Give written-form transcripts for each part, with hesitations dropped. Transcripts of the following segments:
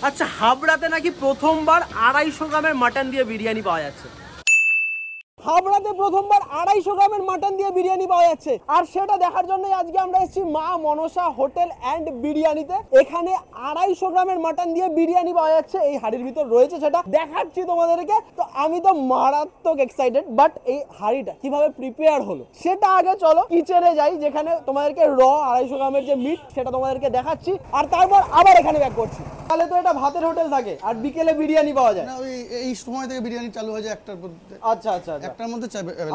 আচ্ছা, হাবড়াতে নাকি প্রথমবার 250 গ্রামের মাটন দিয়ে বিরিয়ানি পাওয়া যাচ্ছে। হাবড়াতে প্রথমবার 250 গ্রামের মাটন দিয়ে বিরিয়ানি পাওয়া যাচ্ছে, আর সেটা দেখার জন্যই আজকে আমরা এসেছি মা মনসা হোটেল অ্যান্ড বিরিয়ানিতে। এখানে 250 গ্রামের মাটন দিয়ে বিরিয়ানি পাওয়া যাচ্ছে, এই হাড়ির ভিতর রয়েছে, সেটা দেখাচ্ছি তোমাদেরকে। তো আমি তো মারাত্মক এক্সাইটেড, বাট এই হাড়িটা কিভাবে প্রিপেয়ার হলো সেটা আগে চলো কিচেনে যাই, যেখানে তোমাদেরকে 250 গ্রামের যে মিট সেটা তোমাদেরকে দেখাচ্ছি, আর তারপর আবার এখানে ব্যাক করছি। তাহলে তো এটা ভাতের হোটেল থাকে আর বিকেলে বিরিয়ানি পাওয়া যায় না, ওই এই সময় থেকে বিরিয়ানি চালু হয়ে যায় একটার মধ্যে। আচ্ছা আচ্ছা, একটার মধ্যে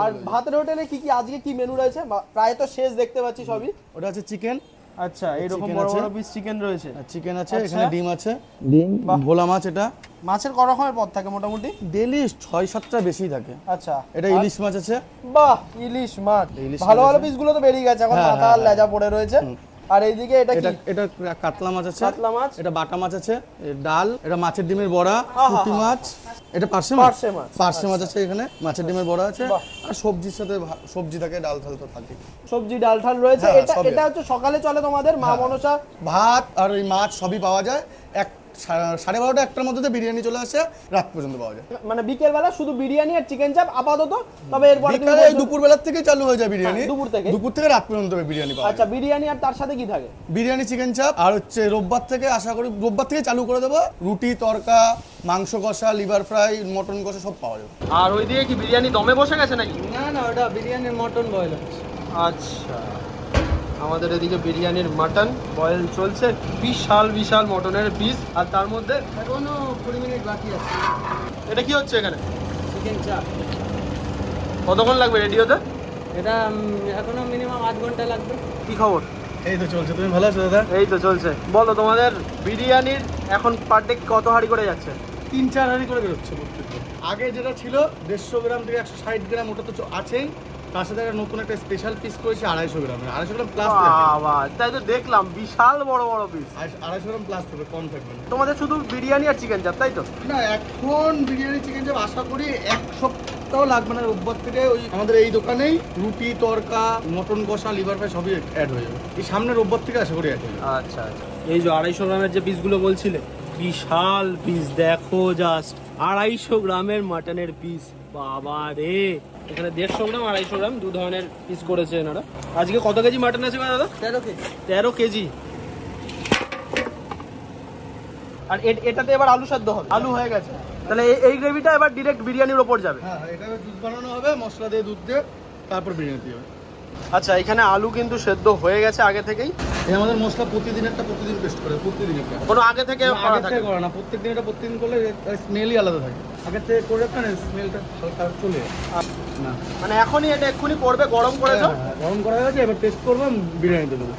আর ভাতের হোটেলে কি কি আজকে কি মেনু রয়েছে? প্রায় তো শেষ দেখতে পাচ্ছি সবই। ওটা আছে চিকেন। আচ্ছা, এইরকম বড় বড় পিস চিকেন রয়েছে। চিকেন আছে, এখানে ডিম আছে, ডিম, ভোলা মাছ। এটা মাছের ক রকমের পদ থাকে মোটামুটি? ডেইলি 6-7টা বেশি থাকে। আচ্ছা, এটা ইলিশ মাছ আছে। বাহ, ইলিশ মাছ। ভালো ভালো পিসগুলো তো বেরিয়ে গেছে, এখন মাথা আর লেজা পড়ে রয়েছে। আর এইদিকে এটা কি? এটা কাতলা মাছ আছে। কাতলা মাছ। এটা বাটা মাছ আছে, ডাল, এটা মাছের ডিমের বড়া, পুঁটি মাছ, এটা পার্শে মাছ। পার্শে মাছ আছে, এখানে মাছের ডিমের বড়া আছে, আর সবজির সাথে সবজি থাকে, ডাল ঠাল তো থাকে, সবজি ডাল ঠাল রয়েছে। এটা এটা হচ্ছে সকালে চলে তোমাদের মা মনসা। ভাত আর ওই মাছ সবই পাওয়া যায়। 12:30 একটার মধ্যে বিরিয়ানি চলে আসে, রাত পর্যন্ত পাওয়া যায়। মানে বিকেল বেলা শুধু বিরিয়ানি আর চিকেন চাপ আপাতত, তবে এরপরে দুপুর বেলা থেকে চালু হয়ে যায় বিরিয়ানি। দুপুর থেকে রাত পর্যন্ত বিরিয়ানি পাওয়া যায়। আচ্ছা, বিরিয়ানি আর তার সাথে কি থাকে? বিরিয়ানি, চিকেন চাপ, আর হচ্ছে রোববার থেকে আশা করি রোববার থেকে চালু করে দেবো, রুটি, তরকা, মাংস কষা, লিভার ফ্রাই, মটন কষা সব পাওয়া যাবে। আর ওইদিকে কি বিরিয়ানি দমে বসে গেছে নাকি? না না, ওটা বিরিয়ানির মটন বয়েল হচ্ছে। আচ্ছা, আমাদের এদিকে বিরিয়ানির মাটন বয়েল চলছে, বিশাল বিশাল মটনের পিস, আর তার মধ্যে এখনো 20 মিনিট বাকি আছে। এটা কি হচ্ছে এখানে? চিকেন চাপ। কতক্ষণ লাগবে রেডি হতে? এটা এখনো মিনিমাম 8 ঘন্টা লাগবে। কি খবর? এই তো চলছে। তুমি ভালো আছো দাদা? এই তো চলছে। বলো, তোমাদের বিরিয়ানির এখন পার ডে কত হাঁড়ি করে যাচ্ছে? 3-4 হাঁড়ি করে বেরোচ্ছে প্রত্যেকদিন। আগে যেটা ছিল 150 গ্রাম থেকে 160 গ্রাম, ওটা তো আছেই, তার সাথে নতুন একটা স্পেশাল পিস করেছি 250 গ্রামের। 250 গ্রাম প্লাস। বাবা, তাই তো দেখলাম বিশাল বড় বড় পিস। 250 গ্রাম প্লাস থাকবে, কম থাকবে না। তোমাদের শুধু বিরিয়ানি আর চিকেন চাপ, তাই তো? না, এখন বিরিয়ানি, চিকেন চাপ আশা করি 1 সপ্তাহ লাগবে না। রোববার থেকে ওই আমাদের এই দোকানেই রুটি, তরকা, মটন কষা, লিভার ফ্রাই সবই অ্যাড হয়ে যাবে। এই সামনে রোববার থেকে আশা করি অ্যাড হয়ে যাবে। আচ্ছা আচ্ছা, এই যে 250 গ্রামের যে পিসগুলো বলছিলে, বিশাল পিস, দেখো জাস্ট 250 গ্রামের মাটনের পিস। বাবা রে, এখানে 150 গ্রাম 250 গ্রাম দু ধরনের পিস করেছে এনারা। আজকে কত কেজি মাটন আছে দাদা? 13 কেজি। 13 কেজি। আর এটাতে এবার আলু সেদ্ধ হবে? আলু হয়ে গেছে, তাহলে এই গ্রেভিটা এবার ডিরেক্ট বিরিয়ানির ওপর যাবে? হ্যাঁ, এটা দুধ বানানো হবে, মশলা দিয়ে, দুধ দিয়ে, তারপর বিরিয়ানি দিয়ে। আচ্ছা, এখানে আলু কিন্তু সেদ্ধ হয়ে গেছে আগে থেকেই। এই আমাদের মশলা প্রতিদিন পেস্ট করে, প্রতিদিন একটা। কোনো আগে থেকে করে না, প্রত্যেকদিন এটা প্রতিদিন করলে স্মেলই আলাদা থাকে। আগে থেকে করে রাখলে না, স্মেলটা হালকা চলে না। মানে এখনই এটা এক্ষুনি করবে, গরম করেছো? গরম করা হয়েছে, এবার টেস্ট করবো, বিরিয়ানিতে দেবো।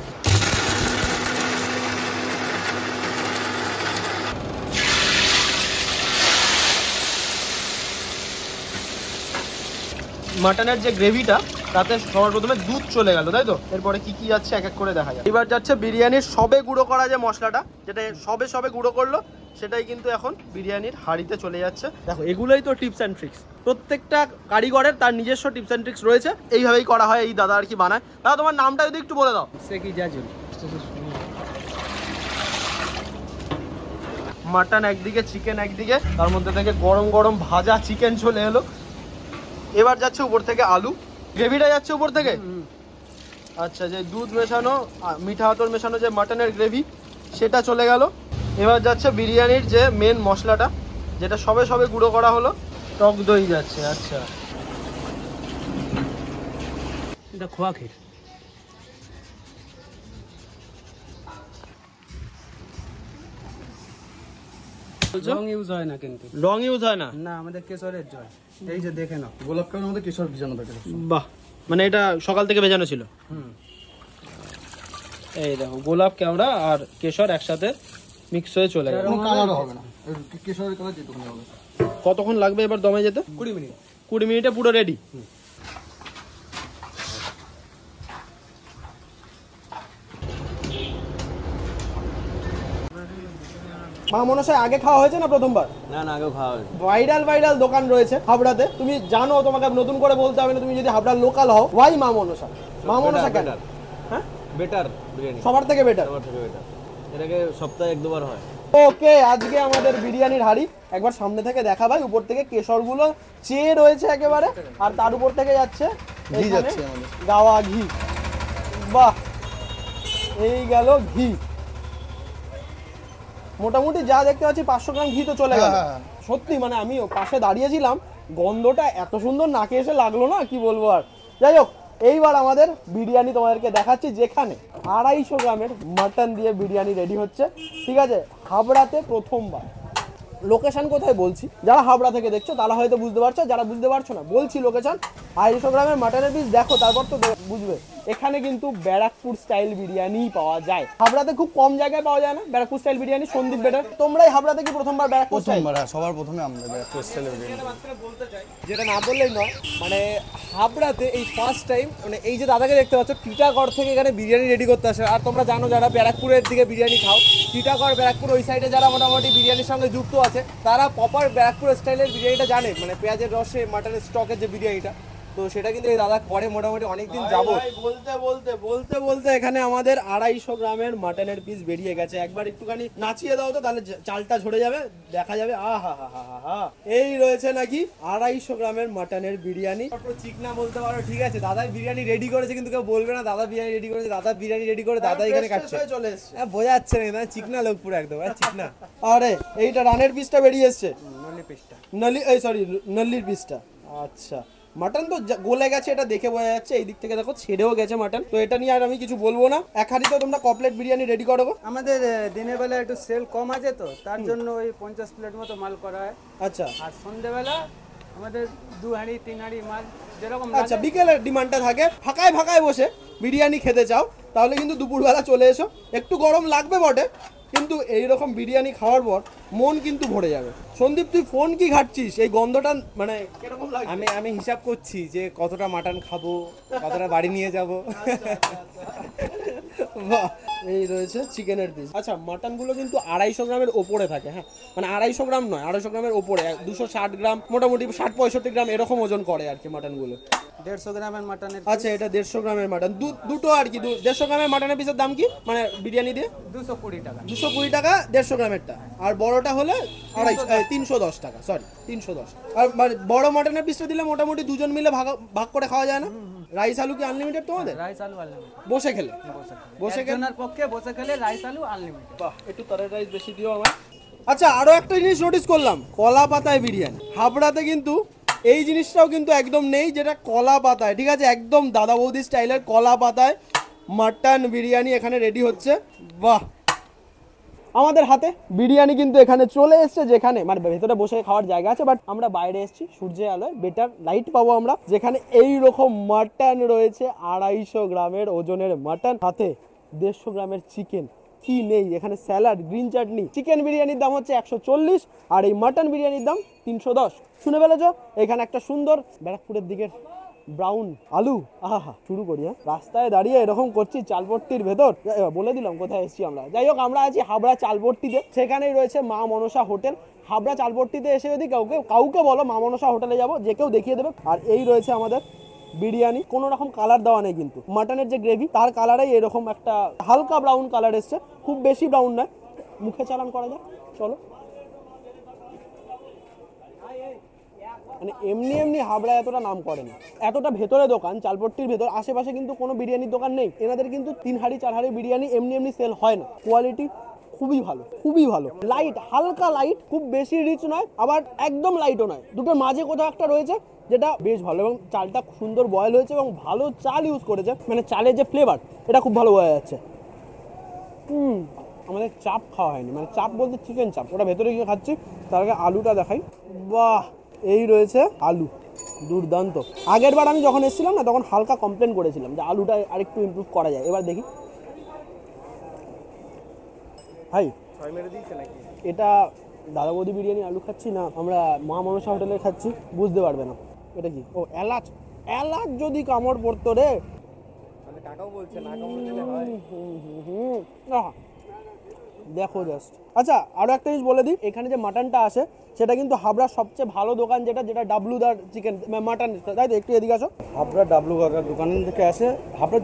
মাটনের যে গ্রেভিটা, তাতে সবার প্রথমে দুধ চলে গেল, তাই তো? এরপরে কি কি যাচ্ছে এক এক করে দেখা যায়। এবার যাচ্ছে বিরিয়ানির সবে গুঁড়ো করা যে মশলাটা, যেটা সবে গুঁড়ো করলো, সেটাই কিন্তু এখন বিরিয়ানির হাঁড়িতে চলে যাচ্ছে। দেখো, এগুলোই তো টিপস অ্যান্ড ট্রিক্স। প্রত্যেকটা কারিগরের তার নিজস্ব টিপস অ্যান্ড ট্রিক্স রয়েছে, এইভাবেই করা হয়। এই দাদা আর কি বানায়। দাদা, তোমার নামটা যদি একটু বলে দাও। সেকি জাজুল। মাটন একদিকে, চিকেন একদিকে, তার মধ্যে থেকে গরম গরম ভাজা চিকেন চলে এলো। এবার যাচ্ছে উপর থেকে আলু, গ্রেভিটা যাচ্ছে উপর থেকে। আচ্ছা, যে দুধ মেশানো, মিঠা আতর মেশানো যে মাটনের গ্রেভি, সেটা চলে গেল। এবার যাচ্ছে বিরিয়ানির যে মেন মশলাটা, যেটা সবে গুঁড়ো করা হলো, টক দই যাচ্ছে। আচ্ছা, এটা খোয়া ক্ষীর। রং ইউজ হয় না, কিন্তু রং ইউজ হয় না? না, আমাদের কেশরের জল। এই যে দেখে নাও, গোলাপ কালার মধ্যে কেশর ভিজানো থাকে। বাহ, মানে এটা সকাল থেকে ভেজানো ছিল। এই দেখো, গোলাপ কেওড়া আর কেশর একসাথে মিক্স হয়ে চলে গেল। কোনো কালারও হবে না, কেশরের কালার যেটুকু হবে। কতক্ষণ লাগবে এবার দমে যেতে? 20 মিনিট। 20 মিনিটে পুরো রেডি। মা মনসায় আগে খাওয়া হয়েছে না প্রথমবার? না না, আগেও খাওয়া হয়েছে। ভাইরাল দোকান রয়েছে হাবড়াতে, তুমি জানো, তোমাকে নতুন করে বলতে হবে না। তুমি যদি হাবড়ার লোকাল হও, ওয়াই মা মনসা? মা মনসা কেন? হ্যাঁ, বেটার বিরিয়ানি, সবার থেকে বেটার। সবার থেকে বেটার। এটাকে সপ্তাহে 1-2 বার হয়। ওকে, আজকে আমাদের বিরিয়ানির হাড়ি একবার সামনে থেকে দেখা ভাই, উপর থেকে কেশরগুলো চেয়ে রয়েছে একেবারে, আর তার উপর থেকে যাচ্ছে ঘি এখানে যাচ্ছে আমাদের। গাওয়া ঘি। বাহ, এই গেল ঘি। মোটামুটি যা দেখতে পাচ্ছি 500 গ্রাম ঘি তো চলে গেল। হ্যাঁ। সত্যি মানে আমি পাশে দাঁড়িয়েছিলাম, গন্ধটা এত সুন্দর নাকে এসে লাগলো না, কি বলবো আর। যাই হোক, এইবার আমাদের বিরিয়ানি তোমাদেরকে দেখাচ্ছি, যেখানে 250 গ্রামের মাটন দিয়ে বিরিয়ানি রেডি হচ্ছে। ঠিক আছে, হাবড়াতে প্রথমবার। লোকেশন কোথায় বলছি, যারা হাবড়া থেকে দেখছো তারা হয়তো বুঝতে পারছো, যারা বুঝতে পারছো না বলছি লোকেশন। 250 গ্রামের মাটনের পিস দেখো, তারপর তো বুঝবে। এখানে কিন্তু ব্যারাকপুর স্টাইল বিরিয়ানি পাওয়া যায়। হাবড়াতে খুব কম জায়গায় পাওয়া যায় না ব্যারাকপুর স্টাইল বিরিয়ানি, সন্দীপ বেটার। তোমরাই হাবড়াতে কি প্রথমবার ব্যারাকপুর স্টাইল? প্রথমবার, হ্যাঁ, সবার প্রথমে আমাদের স্টাইলে বিরিয়ানি। যেটা না বললেই নয়, মানে হাবড়াতে এই ফার্স্ট টাইম, মানে এই যে দাদাকে দেখতে পাচ্ছ, টিটাগড় থেকে এখানে বিরিয়ানি রেডি করতে আসে। আর তোমরা জানো যারা ব্যারাকপুরের দিকে বিরিয়ানি খাও, টিটাগড় ব্যারাকপুর ওই সাইডে যারা মোটামুটি বিরিয়ানির সঙ্গে যুক্ত আছে, তারা প্রপার ব্যারাকপুর স্টাইলের বিরিয়ানিটা জানে, মানে পেঁয়াজের রসে মাটনের স্টকের যে বিরিয়ানিটা, তো সেটা কিন্তু এই দাদা করে মোটামুটি অনেকদিন যাবো। বলতে এখানে আমাদের 250 গ্রামের মাটনের পিস বেরিয়ে গেছে। একবার একটুখানি নাচিয়ে দাও তো, তাহলে চালটা ঝরে যাবে, দেখা যাবে। আহা হা হা হা, এই রয়েছে নাকি 250 গ্রামের মাটনের বিরিয়ানি। চিকনা বলতে পারো, ঠিক আছে, দাদাই বিরিয়ানি রেডি করেছে, কিন্তু কেউ বলবে না দাদা বিরিয়ানি রেডি করেছে। দাদা বিরিয়ানি রেডি করে দাদা এখানে কাটছে, চলে এসছে। বোঝা যাচ্ছে না, চিকনা লোক পুরো একদম চিকনা। আরে এইটা রানের পিসটা বেরিয়ে এসছে, নলি পিসটা, নল্লির পিসটা। আচ্ছা, মাটন তো গলে গেছে, এটা দেখে বোঝা যাচ্ছে। এই দিক থেকে দেখো ছেড়েও গেছে মাটন, তো এটা নিয়ে আর আমি কিছু বলবো না। এক হাঁড়িতে তোমরা কমপ্লিট বিরিয়ানি রেডি করো। আমাদের দিনের বেলা একটু সেল কম আছে, তো তার জন্য ওই 50 প্লেট মতো মাল করা হয়। আচ্ছা আর সন্ধ্যেবেলা আমাদের 2 হাঁড়ি 3 হাঁড়ি মাল যেরকম আচ্ছা, লাগে। বিকেলের ডিমান্ডটা থাকে। ফাঁকায় বসে বিরিয়ানি খেতে চাও, তাহলে কিন্তু দুপুরবেলা চলে এসো। একটু গরম লাগবে বটে, কিন্তু এইরকম বিরিয়ানি খাওয়ার পর মন কিন্তু ভরে যাবে। সন্দীপ, তুই ফোন কি ঘাটছিস? এই গন্ধটা মানে কিরকম লাগে? আমি হিসাব করছি যে কতটা মাটন খাবো, কতটা বাড়ি নিয়ে যাব। বাহ, এই রয়েছে চিকেনের পিস। আচ্ছা, মাটনগুলো কিন্তু 250 গ্রামের ওপরে থাকে। হ্যাঁ, মানে 250 গ্রাম নয়, 250 গ্রামের ওপরে, 260 গ্রাম, মোটামুটি 60-65 গ্রাম এরকম ওজন করে আর কি মাটনগুলো। 150 গ্রামের মাটনের আচ্ছা, এটা 150 গ্রামের মাটন, দুটো আর কি। 150 গ্রামের মাটনের পিসের দাম কি, মানে বিরিয়ানি দিয়ে? 220 টাকা। 220 টাকা 150 গ্রামেরটা, আর বড়টা হলে 310 টাকা, সরি 310। আর মানে বড় মাটনের পিসটা দিলে মোটামুটি দুজন মিলে ভাগ করে খাওয়া যায় না? রাইস আলু কি আনলিমিটেড তোমাদের? রাইস আলু আনলিমিটেড, বসে খেলে? বসে খেলে একজনের পক্ষে বসে খেলে রাইস আলু আনলিমিটেড। বাহ, একটু তরের রাইস বেশি দিও আমার। আচ্ছা, আরো একটা জিনিস নোটিস করলাম, কলা পাতায় বিরিয়ানি। হাবড়াতে কিন্তু এই জিনিসটাও কিন্তু একদম নেই, যেটা কলা পাতায়। ঠিক আছে, একদম দাদা বৌদি স্টাইলের কলা পাতায় মাটন বিরিয়ানি এখানে রেডি হচ্ছে। বাহ, আমাদের হাতে বিরিয়ানি কিন্তু এখানে চলে এসছে, যেখানে মানে ভেতরে বসে খাওয়ার জায়গা আছে, বাট আমরা বাইরে এসেছি সূর্যের আলোয়, বেটার লাইট পাবো আমরা, যেখানে এই রকম মাটন রয়েছে। 250 গ্রামের ওজনের মাটন, হাতে 150 গ্রামের চিকেন। কি নেই এখানে? স্যালাড, গ্রিন চাটনি। চিকেন বিরিয়ানির দাম হচ্ছে 140, আর এই মাটন বিরিয়ানির দাম 310। শুনে ফেলেছ? এখানে একটা সুন্দর ব্যারাকপুরের দিকের ব্রাউন আলু। আহা, শুরু করি। হ্যাঁ, রাস্তায় দাঁড়িয়ে এরকম করছি চালপট্টির ভেতর, বলে দিলাম কোথায় এসেছি আমরা। যাই হোক, আমরা আছি হাবড়া চালপট্টিতে, সেখানেই রয়েছে মা মনসা হোটেল। হাবড়া চালপট্টিতে এসে যদি কাউকে বলো মা মনসা হোটেলে যাবো, যে কেউ দেখিয়ে দেবে। আর এই রয়েছে আমাদের বিরিয়ানি, কোনো রকম কালার দেওয়া নেই কিন্তু। মাটনের যে গ্রেভি, তার কালারেই এরকম একটা হালকা ব্রাউন কালার এসছে, খুব বেশি ব্রাউন নয়। মুখে চালান করা যায়, চলো। মানে এমনি হাবড়া এতটা নাম করে না, এতটা ভেতরে দোকান, চালপট্টির ভেতর, আশেপাশে কিন্তু কোনো বিরিয়ানির দোকান নেই। এনাদের কিন্তু 3 হাঁড়ি 4 হাঁড়ি বিরিয়ানি এমনি সেল হয় না। কোয়ালিটি খুবই ভালো, লাইট, হালকা লাইট, খুব বেশি রিচ নয়, আবার একদম লাইটও নয়, দুটোর মাঝে কোথাও একটা রয়েছে, যেটা বেশ ভালো। এবং চালটা সুন্দর বয়েল হয়েছে এবং ভালো চাল ইউজ করেছে, মানে চালের যে ফ্লেভার, এটা খুব ভালো বোঝা যাচ্ছে। আমাদের চাপ খাওয়া হয়নি, মানে চাপ বলতে চিকেন চাপ, ওটা ভেতরে গিয়ে খাচ্ছি। তার আগে আলুটা দেখাই। বাহ, এই রয়েছে আলু, দুর্দান্ত। আগের বার আমি যখন এসেছিলাম না, তখন হালকা কমপ্লেন করেছিলাম যে আলুটা আরেকটু ইমপ্রুভ করা যায়। এবার দেখি ভাই, এটা দাদা বৌদি বিরিয়ানি আলু খাচ্ছি না আমরা মা মনসা হোটেলে খাচ্ছি, বুঝতে পারবে না এটা কি। ও, এলাচ যদি কামড় পড়তো রে। কাকাও বলছে না, কামড় দিলে হয়। দেখো জাস্ট আচ্ছা আরো একটা জিনিস বলে দিই, এখানে যে মাটনটা আসে সেটা কিন্তু হাবড়ার সবচেয়ে ভালো দোকান যেটা ডাবলুদার চিকেন মাটন, তাই তো? একটু এদিকে আসো। হাবড়া ডাবলু কাকার দোকান থেকে আসে। হাবড়ার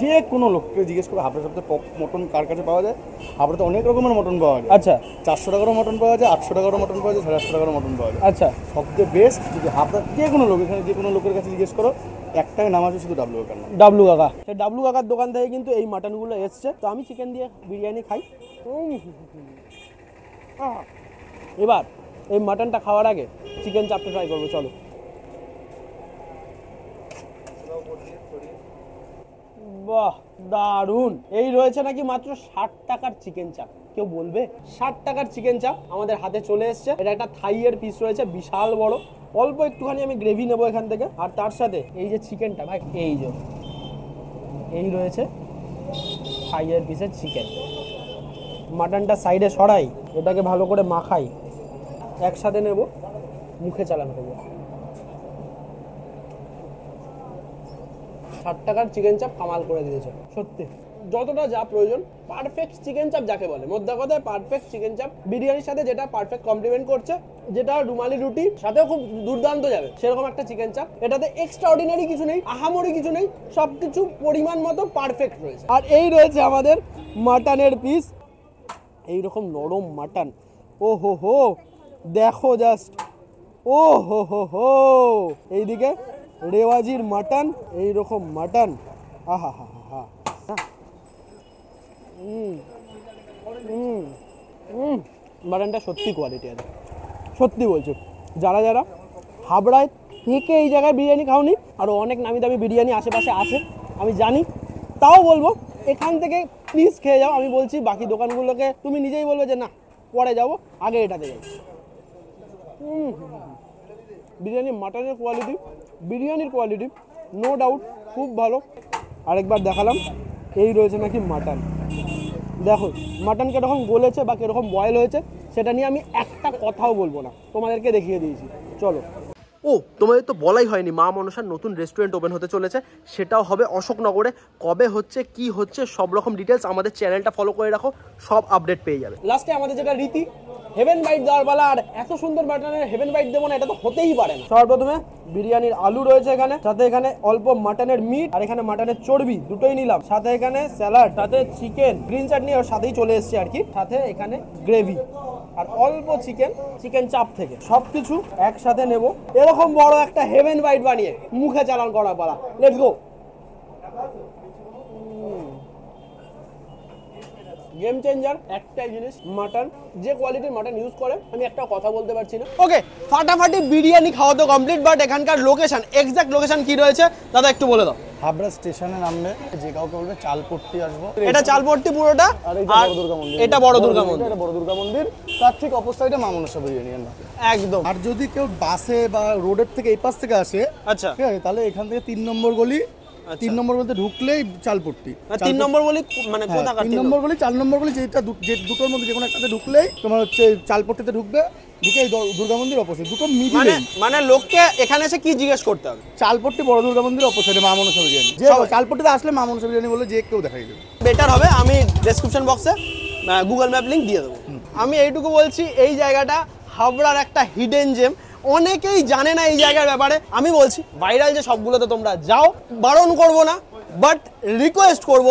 যে কোনো লোককে জিজ্ঞেস করে হাবড়ার সবথেকে টপ মটন কার কাছে পাওয়া যায়। হাবড়াতে অনেক রকমের মটন পাওয়া যায়। আচ্ছা 400 টাকারও মটন পাওয়া যায়, 800 টাকারও মটন পাওয়া যায়, 850 টাকারও মটন পাওয়া যায়। আচ্ছা সবচেয়ে বেস্ট যদি হাবড়ার যে কোনো লোক, এখানে যে কোনো লোকের কাছে জিজ্ঞেস করো, একটাই নাম আছে শুধু ডাবলু কাকার নাম। ডাবলু কাকা, সেই ডাবলু কাকার দোকান থেকে কিন্তু এই মাটনগুলো এসছে। তো আমি চিকেন দিয়ে বিরিয়ানি খাই। এবার এই মাটনটা খাওয়ার আগে চিকেন চাপটা ট্রাই করবো, চলো। বাহ দারুন। এই রয়েছে নাকি মাত্র 60 টাকার চিকেন চাপ। কেউ বলবে 60 টাকার চিকেন চাপ আমাদের হাতে চলে এসছে। এটা একটা থাইয়ের পিস রয়েছে, বিশাল বড়। অল্প একটুখানি আমি গ্রেভি নেবো এখান থেকে, আর তার সাথে এই যে চিকেনটা ভাই, এই রয়েছে থাইয়ের পিসের চিকেন। মাটনটা সাইডে সরাই, এটাকে ভালো করে মাখাই, একসাথে নেব, মুখে চালান করবো। 60 টাকার চিকেন চাপ কামাল করে দিয়েছে সত্যি। যতটা যা প্রয়োজন, পারফেক্ট চিকেন চাপ যাকে বলে, মোদ্দা কথায় পারফেক্ট চিকেন চাপ। বিরিয়ানির সাথে যেটা পারফেক্ট কমপ্লিমেন্ট করছে, যেটা রুমালি রুটি সাথেও খুব দুর্দান্ত যাবে, সেরকম একটা চিকেন চাপ। এটাতে এক্সট্রা অর্ডিনারি কিছু নেই, আহামরি কিছু নেই, সবকিছু পরিমাণ মতো পারফেক্ট রয়েছে। আর এই রয়েছে আমাদের মাটনের পিস, এইরকম নরম মাটন। ও হো হো, দেখো জাস্ট, ও হো হো হো। এইদিকে রেওয়াজির মাটন, এইরকম মাটন, আহা হা হা হা। মাটনটা সত্যি কোয়ালিটি আছে, সত্যি বলছি। যারা যারা হাবড়ায় থেকে এই জায়গায় বিরিয়ানি খাওনি, আরও অনেক নামি দামি বিরিয়ানি আশেপাশে আছে আমি জানি, তাও বলবো এখান থেকে প্লিজ খেয়ে যাও। আমি বলছি বাকি দোকানগুলোকে তুমি নিজেই বলবে যে না পরে যাবো, আগে এটাতে যাই। বিরিয়ানির মাটনের কোয়ালিটি, বিরিয়ানির কোয়ালিটি নো ডাউট খুব ভালো। আরেকবার দেখালাম, এই রয়েছে নাকি মাটন। দেখো মাটন কীরকম গলেছে বা কীরকম বয়েল হয়েছে, সেটা নিয়ে আমি একটা কথাও বলবো না, তোমাদেরকে দেখিয়ে দিয়েছি। চলো। ও তোমাদের তো বলাই হয়নি, মা মনসার নতুন রেস্টুরেন্ট ওপেন হতে চলেছে, সেটাও হবে অশোকনগরে। কবে হচ্ছে, কি হচ্ছে, সব রকম ডিটেলস আমাদের চ্যানেলটা ফলো করে রাখো, সব আপডেট পেয়ে যাবে। লাস্টে আমাদের যেটা রীতি, হেভেন বাইট দেওয়ার বেলা, আর এত সুন্দর মাটনের হেভেন বাইট দেবো না, এটা তো হতেই পারে না। সবার প্রথমে বিরিয়ানির আলু রয়েছে এখানে, সাথে এখানে অল্প মাটনের মিট, আর এখানে মাটনের চর্বি দুটোই নিলাম, সাথে এখানে স্যালাড, সাথে চিকেন, গ্রিন চাটনি ওর সাথেই চলে এসছে আর কি, সাথে এখানে গ্রেভি আর অল্প চিকেন চাপ থেকে সবকিছু একসাথে নেব। এরকম বড় একটা হেভেন বাইট বানিয়ে মুখে চালান করা পালা। Let's go. গেম চেঞ্জার একটাই জিনিস, মাটন। যে কোয়ালিটির মাটন ইউজ করে আমি একটা কথা বলতে পারছি না। ওকে, ফাটাফাটি বিরিয়ানি খাওয়া তো কমপ্লিট, বাট এখানকার লোকেশন, এক্সাক্ট লোকেশন কি রয়েছে দাদা একটু বলে দাও। হাবড়া স্টেশনে নামলে যে কাউকে বলবে চালপট্টি আসবো, এটা চালপট্টি পুরোটা, আর এটা বড় দুর্গা মন্দির, এটা বড় দুর্গা মন্দির, তার ঠিক অপোজিট সাইডে মা মনসা বিরিয়ানি। একদম। আর যদি কেউ বাসে বা রোডের থেকে এই পাশ থেকে আসে, আচ্ছা ঠিক আছে, তাহলে এখান থেকে 3 নম্বর গলি, 3 নম্বর বলতে ঢুকলেই চালপট্টি। 3 নম্বর বলি মানে কোথাকার? 3 নম্বর গলি, 4 নম্বর গলি, যেটা দুটোর মধ্যে যে কোনো একটাতে ঢুকলেই তোমার হচ্ছে চালপট্টিতে ঢুকবে, ঢুকে দুর্গা মন্দির অপোজিট, দুটো মিডিলে। মানে লোককে এখানে এসে কি জিজ্ঞেস করতে হবে? চালপট্টি বড় দুর্গা মন্দির অপোজিটে মা মনসা বিরিয়ানি। যে চালপট্টিতে আসলে মা মনসা বিরিয়ানি বলে যে কেউ দেখাই দেবে। বেটার হবে, আমি ডেসক্রিপশন বক্সে গুগল ম্যাপ লিংক দিয়ে দেবো। আমি এইটুকু বলছি, এই জায়গাটা হাবড়ার একটা হিডেন জেম, অনেকেই জানে না এই জায়গার ব্যাপারে। আমি বলছি ভাইরাল যে সবগুলোতে তোমরা যাও, বারণ করব না, বাট রিকোয়েস্ট করব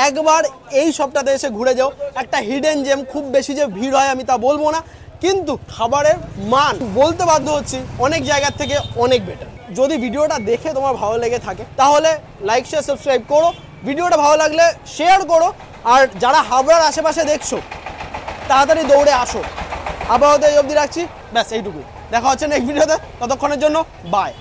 একবার এই সবটাতে এসে ঘুরে যাও। একটা হিডেন জেম, খুব বেশি যে ভিড় হয় আমি তা বলবো না, কিন্তু খাবারের মান বলতে বাধ্য হচ্ছি অনেক জায়গার থেকে অনেক বেটার। যদি ভিডিওটা দেখে তোমার ভালো লেগে থাকে তাহলে লাইক শেয়ার সাবস্ক্রাইব করো, ভিডিওটা ভালো লাগলে শেয়ার করো, আর যারা হাবড়ার আশেপাশে দেখছো তাড়াতাড়ি দৌড়ে আসো। আপাতত এই অবধি রাখছি, ব্যাস এইটুকুই। দেখা হচ্ছে নেক্সট ভিডিওতে, ততক্ষণের জন্য বাই।